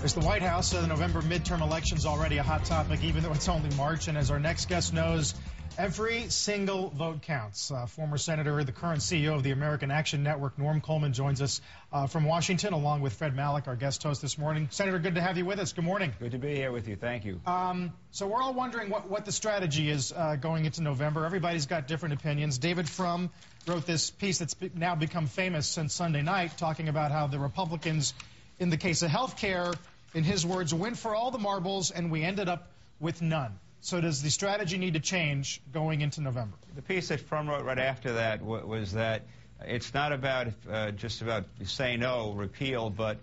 There's the White House. The November midterm election's already a hot topic, even though it's only March. And as our next guest knows, every single vote counts. Former Senator, the current CEO of the American Action Network, Norm Coleman, joins us from Washington, along with Fred Malek, our guest host this morning. Senator, good to have you with us. Good morning. Good to be here with you. Thank you. So we're all wondering what the strategy is going into November. Everybody's got different opinions. David Frum wrote this piece that's now become famous since Sunday night, talking about how the Republicans, in the case of health care, in his words, went for all the marbles and we ended up with none. So does the strategy need to change going into November? The piece that Frum wrote right after that was that it's not about just about say no, repeal, but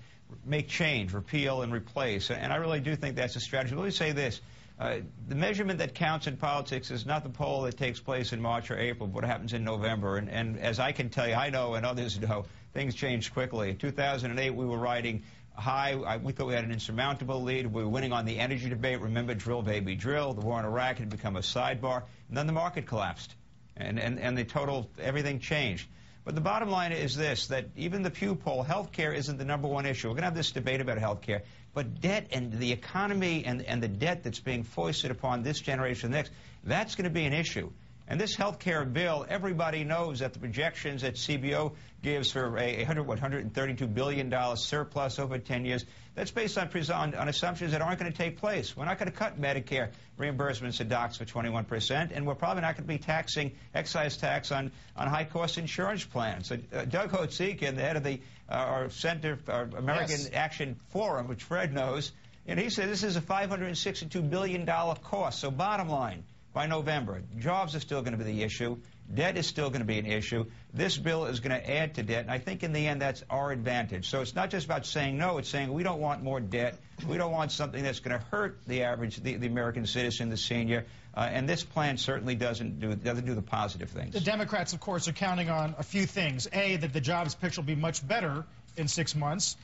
make change, repeal and replace. And I really do think that's a strategy. Let me say this. The measurement that counts in politics is not the poll that takes place in March or April, but what happens in November. And as I can tell you, I know and others know, things change quickly. In 2008, we were riding high. We thought we had an insurmountable lead. We were winning on the energy debate. Remember, drill, baby, drill. The war in Iraq had become a sidebar. And then the market collapsed. And the total, everything changed. But the bottom line is this, that even the Pew poll, health care isn't the #1 issue. We're going to have this debate about health care. But debt and the economy and the debt that's being foisted upon this generation and the next, that's going to be an issue. And this health care bill, everybody knows that the projections that CBO gives for a $132 billion surplus over 10 years, that's based on assumptions that aren't going to take place. We're not going to cut Medicare reimbursements to docs for 21%, and we're probably not going to be taxing excise tax on high-cost insurance plans. So Doug Hotzekin, the head of our Center for American Action Forum, which Fred knows, and he said this is a $562 billion cost. So bottom line, by November, jobs are still going to be the issue. Debt is still going to be an issue. This bill is going to add to debt, and I think in the end that's our advantage. So it's not just about saying no, it's saying we don't want more debt. We don't want something that's going to hurt the average, the American citizen, the senior, and this plan certainly doesn't do the positive things. The Democrats, of course, are counting on a few things. A, that the jobs picture will be much better in 6 months.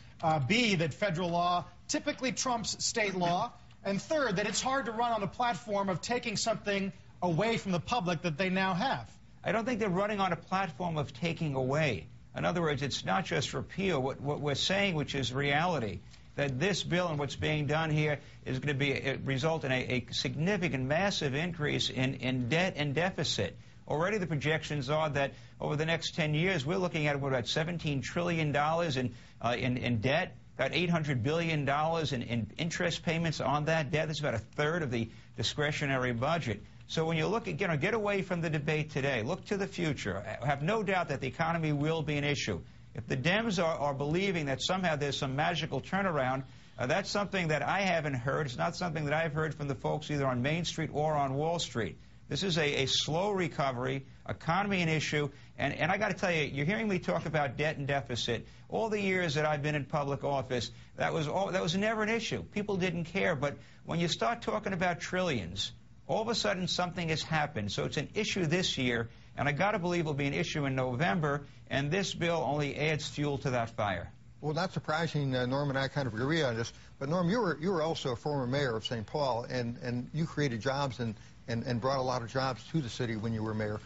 B, that federal law typically trumps state law. And third, that it's hard to run on a platform of taking something away from the public that they now have. I don't think they're running on a platform of taking away. In other words, it's not just repeal. What we're saying, which is reality, that this bill and what's being done here is going to result in a significant, massive increase in debt and deficit. Already the projections are that over the next 10 years, we're looking at about $17 trillion in debt. About $800 billion in interest payments on that debt. That's about a third of the discretionary budget. So when you look again, get away from the debate today, look to the future. I have no doubt that the economy will be an issue. If the Dems are believing that somehow there's some magical turnaround, that's something that I haven't heard. It's not something that I've heard from the folks either on Main Street or on Wall Street. This is a slow recovery, economy an issue, and I got to tell you, you're hearing me talk about debt and deficit. All the years that I've been in public office, that was never an issue. People didn't care, but when you start talking about trillions, all of a sudden something has happened. So it's an issue this year, and I got to believe it'll be an issue in November, and this bill only adds fuel to that fire. Well, not surprising, Norm and I kind of agree on this. But Norm, you were also a former mayor of St. Paul, and you created jobs and brought a lot of jobs to the city when you were mayor.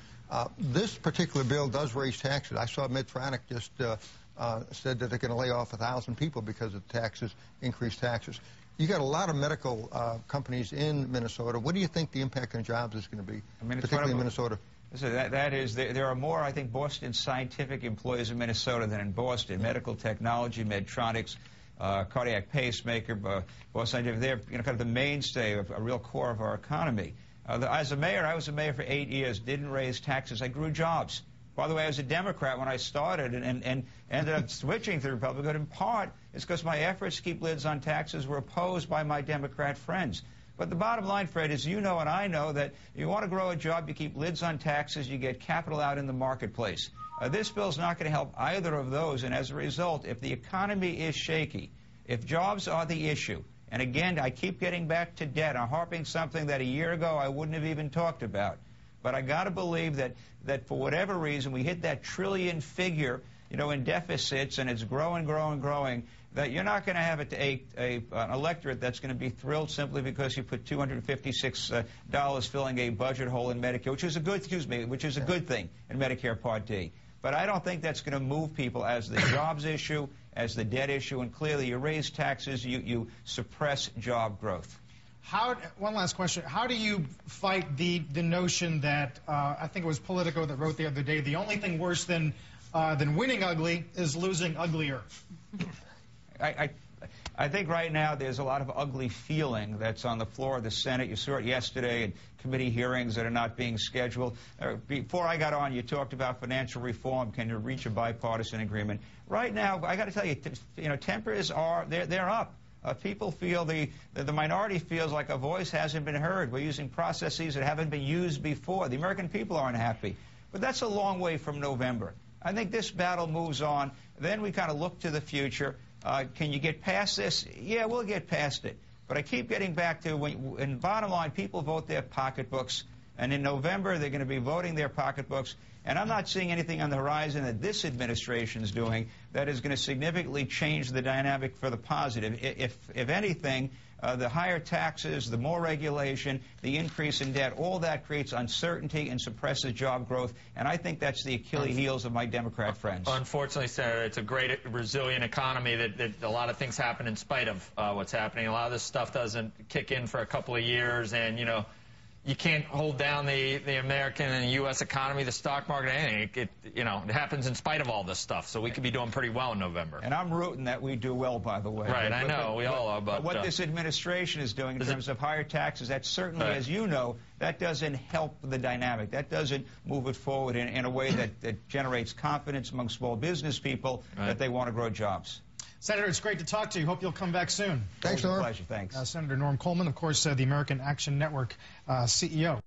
This particular bill does raise taxes. I saw Medtronic just said that they're going to lay off 1,000 people because of taxes, increased taxes. You got a lot of medical companies in Minnesota. What do you think the impact on jobs is going to be, particularly in Minnesota? So there are more, I think, Boston Scientific employees in Minnesota than in Boston. Medical technology, Medtronics, cardiac pacemaker, Boston Scientific, they're kind of the mainstay of a real core of our economy. As a mayor, I was a mayor for 8 years, didn't raise taxes. I grew jobs. By the way, I was a Democrat when I started and ended up switching to the Republican. In part, it's because my efforts to keep lids on taxes were opposed by my Democrat friends. But the bottom line, Fred, is you know and I know that you want to grow a job, you keep lids on taxes, you get capital out in the marketplace. This bill is not going to help either of those, and as a result, if the economy is shaky, if jobs are the issue, and again, I keep getting back to debt. I'm harping something that a year ago I wouldn't have even talked about. But I got to believe that for whatever reason, we hit that trillion figure, in deficits, and it's growing, that you're not going to have an electorate that's going to be thrilled simply because you put $256 filling a budget hole in Medicare, which is a good thing in Medicare Part D. But I don't think that's going to move people as the jobs issue as the debt issue, and clearly you raise taxes, you suppress job growth. One last question. How do you fight the notion that, I think it was Politico that wrote the other day, the only thing worse than winning ugly is losing uglier? I think right now there's a lot of ugly feeling that's on the floor of the Senate. You saw it yesterday in committee hearings that are not being scheduled. Before I got on, you talked about financial reform. Can you reach a bipartisan agreement? Right now, I got to tell you, tempers are they're up. People feel the minority feels like a voice hasn't been heard. We're using processes that haven't been used before. The American people aren't happy. But that's a long way from November. I think this battle moves on. Then we kind of look to the future. Can you get past this? Yeah, we'll get past it. But I keep getting back to, in bottom line, people vote their pocketbooks. And in November, they're going to be voting their pocketbooks. And I'm not seeing anything on the horizon that this administration is doing that is going to significantly change the dynamic for the positive. If anything, the higher taxes, the more regulation, the increase in debt, all that creates uncertainty and suppresses job growth. And I think that's the Achilles heels of my Democrat friends. Unfortunately, Senator, it's a great, resilient economy that a lot of things happen in spite of what's happening. A lot of this stuff doesn't kick in for a couple of years, and, you can't hold down the American and U.S. economy, the stock market, anything. It happens in spite of all this stuff. So we could be doing pretty well in November. And I'm rooting that we do well, by the way. Right, I know. We all are. But what this administration is doing in terms of higher taxes, that certainly, as you know, that doesn't help the dynamic. That doesn't move it forward in a way that generates confidence among small business people that they want to grow jobs. Senator, it's great to talk to you. Hope you'll come back soon. Thanks, Norm. Pleasure. Thanks. Senator Norm Coleman, of course, the American Action Network CEO.